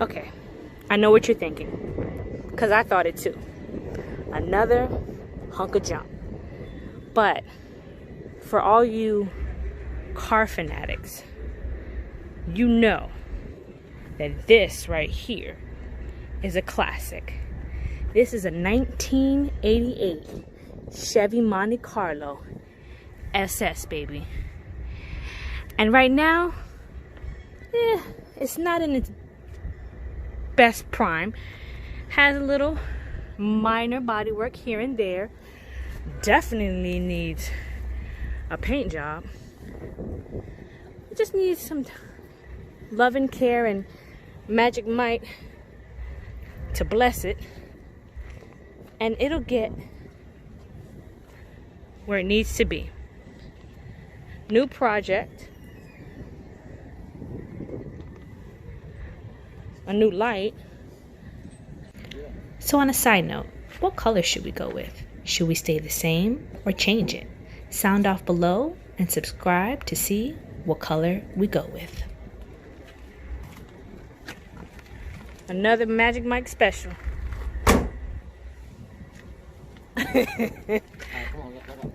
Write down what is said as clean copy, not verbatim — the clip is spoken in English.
Okay, I know what you're thinking, because I thought it too. Another hunk of junk. But for all you car fanatics, you know that this right here is a classic. This is a 1988 Chevy Monte Carlo SS, baby. And right now, it's not in its best prime. Has a little minor body work here and there. Definitely needs a paint job. It just needs some love and care and Magic Mike to bless it, and it'll get where it needs to be. New project, a new light. So on a side note, what color should we go with? Should we stay the same or change it? Sound off below and subscribe to see what color we go with. Another Magic Mike special. All right, come on, let go.